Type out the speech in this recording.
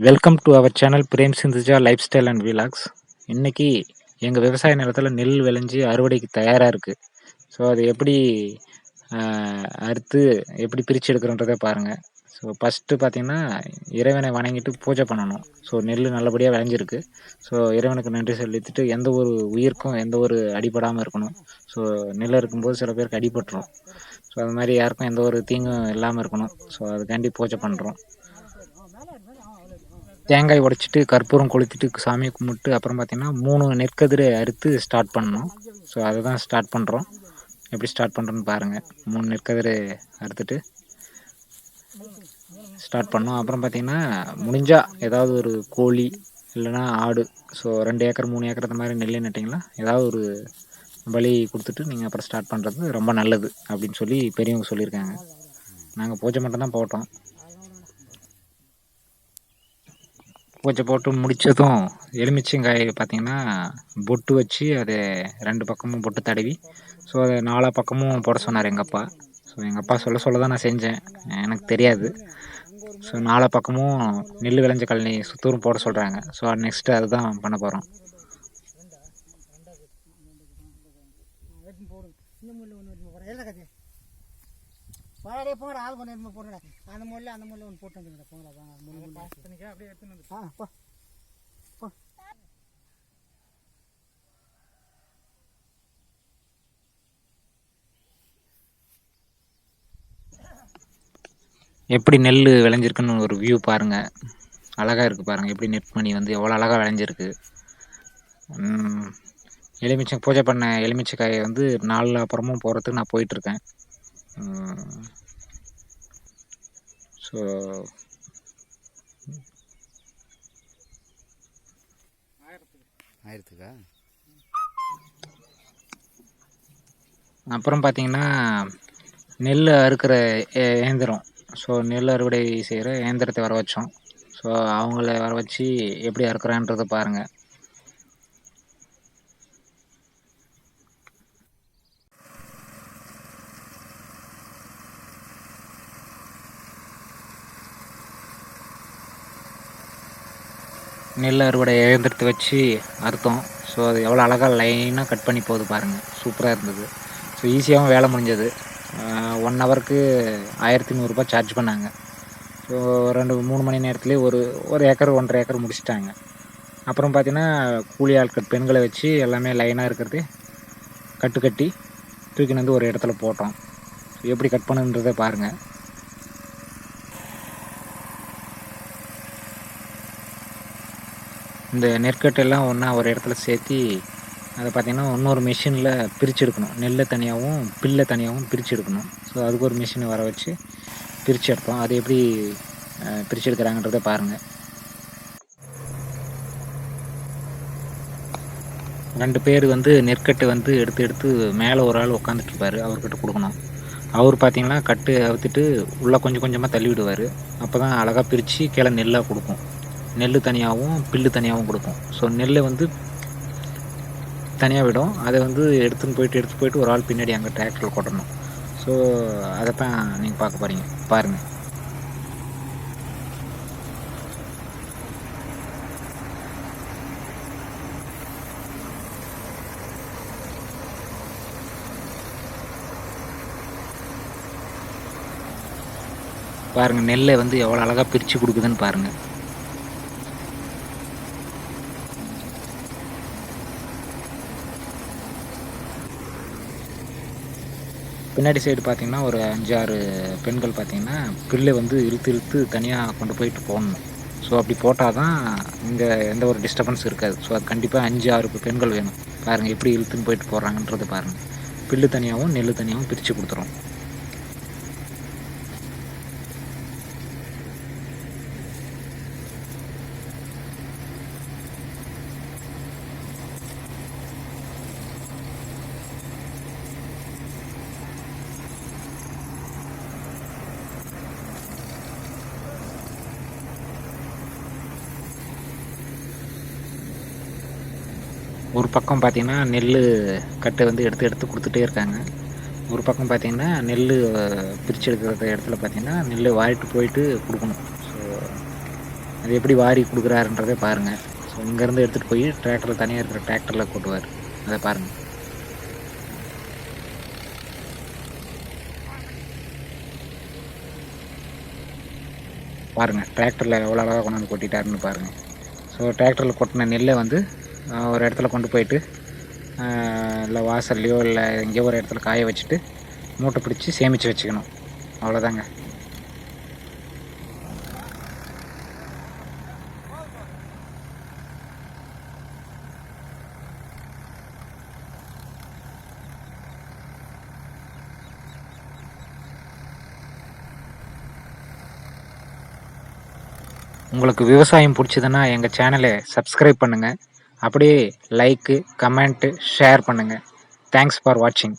Welcome to our channel Prem Sindhuja lifestyle and vlogs. இன்னைக்கு எங்கள் விவசாய நிலத்தில் நெல் விளைஞ்சி அறுவடைக்கு தயாராக இருக்குது. ஸோ அது எப்படி அறுத்து எப்படி பிரித்து எடுக்கிறோன்றதை பாருங்கள். ஸோ ஃபஸ்ட்டு பார்த்திங்கன்னா இறைவனை வணங்கிட்டு பூஜை பண்ணணும். ஸோ நெல் நல்லபடியாக விளைஞ்சிருக்கு. ஸோ இறைவனுக்கு நன்றி செலுத்திட்டு எந்த ஒரு உயிருக்கும் எந்த ஒரு அடிபடாமல் இருக்கணும். ஸோ நெல் இருக்கும்போது சில பேருக்கு அடிபட்டுரும். ஸோ அது மாதிரி யாருக்கும் எந்த ஒரு தீங்கும் இல்லாமல் இருக்கணும். ஸோ அதுக்காண்டி பூஜை பண்ணுறோம். தேங்காய் உடைச்சிட்டு கற்பூரம் கொளுத்திட்டு சாமியை கும்பிட்டு அப்புறம் பார்த்திங்கன்னா 3 நெற்கதிரை அறுத்து ஸ்டார்ட் பண்ணணும். ஸோ அதை தான் ஸ்டார்ட் பண்ணுறோம். எப்படி ஸ்டார்ட் பண்ணுறோன்னு பாருங்கள். 3 நெற்கதிரை அறுத்துட்டு ஸ்டார்ட் பண்ணோம். அப்புறம் பார்த்திங்கன்னா முடிஞ்சால் ஏதாவது ஒரு கோழி இல்லைனா ஆடு, ஸோ 2 ஏக்கர் 3 ஏக்கர் அந்த மாதிரி நெல் நட்டிங்கன்னா ஏதாவது ஒரு பலி கொடுத்துட்டு நீங்கள் அப்புறம் ஸ்டார்ட் பண்ணுறது ரொம்ப நல்லது அப்படின்னு சொல்லி பெரியவங்க சொல்லியிருக்காங்க. நாங்கள் பூஜை மட்டும் தான் போட்டோம். பூஜை போட்டு முடித்ததும் எலுமிச்சங்காய் பார்த்திங்கன்னா பொட்டு வச்சு அதை 2 பக்கமும் பொட்டு தடவி ஸோ அதை 4 பக்கமும் போட சொன்னார் எங்கள் அப்பா. ஸோ எங்கள் அப்பா சொல்ல தான் நான் செஞ்சேன், எனக்கு தெரியாது. ஸோ 4 பக்கமும் நெல் விளைஞ்ச கழனி சுத்தூரும் போட சொல்கிறாங்க. ஸோ நெக்ஸ்ட்டு அதுதான் பண்ண போகிறோம். போங்கடா ஆள் கொஞ்சம் போடுறா. அந்த முள்ள ஒன்று போட்டு வந்துடுங்க. போங்கடா அப்படியே எடுத்துன்னு போ. எப்படி நெல் விளைஞ்சிருக்குன்னு ஒரு வியூ பாருங்கள். அழகாக இருக்குது பாருங்கள். எப்படி நெற்மணி வந்து எவ்வளோ அழகாக விளைஞ்சிருக்கு. எலுமிச்சை பூஜை பண்ண எலுமிச்சைக்காயை வந்து 4 அப்புறமும் போகிறதுக்கு நான் போயிட்டுருக்கேன். ஸோ ஆயிரத்துக்கா அப்புறம் பார்த்திங்கன்னா நெல் அறுக்கிற இயந்திரம், ஸோ நெல் அறுவடை செய்கிற இயந்திரத்தை வர வச்சோம். ஸோ அவங்கள வர வச்சு எப்படி அறுக்குறான்றதை பாருங்கள். நெல் அறுவடை இயந்திரத்தை வச்சு அறுத்தோம். ஸோ அது எவ்வளோ அழகாக லைனாக கட் பண்ணி போகுது பாருங்கள். சூப்பராக இருந்தது. ஸோ ஈஸியாகவும் வேலை முடிஞ்சது. 1 ஹவருக்கு 1100 ரூபாய் சார்ஜ் பண்ணாங்க. ஸோ 2-3 மணி நேரத்துலேயே ஒரு ஏக்கர் 1.5 ஏக்கர் முடிச்சிட்டாங்க. அப்புறம் பார்த்திங்கன்னா கூலி ஆட்கள் பெண்களை வச்சு எல்லாமே லைனாக இருக்கிறது கட்டி தூக்கின்னு வந்து ஒரு இடத்துல போட்டோம். எப்படி கட் பண்ணுன்றதை பாருங்கள். இந்த நெற்கட்டெல்லாம் ஒன்றா ஒரு இடத்துல சேர்த்தி அதை பார்த்திங்கன்னா இன்னொரு மிஷினில் பிரித்து எடுக்கணும். நெல்லை தனியாகவும் பில்லை தனியாகவும் பிரித்து எடுக்கணும். ஸோ அதுக்கு ஒரு மிஷினை வர வச்சு பிரித்து எடுத்தோம். அது எப்படி பிரித்து எடுக்கிறாங்கன்றதை பாருங்கள். 2 பேர் வந்து நெற்கட்டு வந்து எடுத்து மேலே ஒரு ஆள் உட்காந்துட்ருப்பார், அவர்கிட்ட கொடுக்கணும். அவர் பார்த்திங்கன்னா கட்டு அவுத்துட்டு உள்ளே கொஞ்சம் கொஞ்சமாக தள்ளி விடுவார். அப்போ தான் அழகாக பிரித்து கீழே நெல்லாக கொடுக்கும். நெல் தனியாகவும் பில்லு தனியாகவும் கொடுக்கும். ஸோ நெல்லை வந்து தனியாக விடும். அதை வந்து எடுத்து போயிட்டு ஒரு ஆள் பின்னாடி அங்கே டிராக்டரில் கொட்டணும். ஸோ அதை தான் நீங்கள் பார்க்க போகிறீங்க, பாருங்கள். பாருங்கள் நெல்லை வந்து எவ்வளோ அழகாக பிரித்து கொடுக்குதுன்னு பாருங்கள். பின்னாடி சைடு பார்த்திங்கன்னா ஒரு 5-6 பெண்கள் பார்த்திங்கன்னா பில்லை வந்து இழுத்து தனியாக கொண்டு போயிட்டு போடணும். ஸோ அப்படி போட்டால் தான் இங்கே எந்த ஒரு டிஸ்டர்பன்ஸ் இருக்காது. ஸோ அது கண்டிப்பாக 5-6 பெண்கள் வேணும். பாருங்கள் எப்படி இழுத்துன்னு போயிட்டு போடுறாங்கன்றது பாருங்கள். பில்லு தனியாகவும் நெல் தனியாகவும் பிரித்து கொடுத்துரும். ஒரு பக்கம் பார்த்திங்கன்னா நெல் கட்டை வந்து எடுத்து கொடுத்துட்டே இருக்காங்க. ஒரு பக்கம் பார்த்திங்கன்னா நெல் பிரித்து எடுக்கிற இடத்துல பார்த்திங்கன்னா நெல் வாரிட்டு போயிட்டு கொடுக்கணும். ஸோ அது எப்படி வாரி குடுக்குறாருன்றத பாருங்க. ஸோ இங்கேருந்து எடுத்துட்டு போய் டிராக்டர்ல தனியா இருக்கிற டிராக்டர்ல கொட்டுவாரு. அத பாருங்க. பாருங்க டிராக்டர்ல எவ்வளோ அழகா கொண்டாந்து கொட்டிட்டாருன்னு பாருங்க. ஸோ டிராக்டர்ல கொட்டுன நெல்ல வந்து ஒரு இடத்துல கொண்டு போயிட்டு, இல்ல வாசல்லயோ இல்ல எங்கேயோ ஒரு இடத்துல காய வச்சுட்டு, மூட்டை பிடிச்சு சேமிச்சு வச்சுக்கணும். அவ்வளோதாங்க. உங்களுக்கு விவசாயம் புடிச்சதுன்னா எங்க சேனல சப்ஸ்கிரைப் பண்ணுங்க. அப்படியே லைக்கு, கமெண்ட்டு, ஷேர் பண்ணுங்க. தேங்க்ஸ் ஃபார் வாட்சிங்.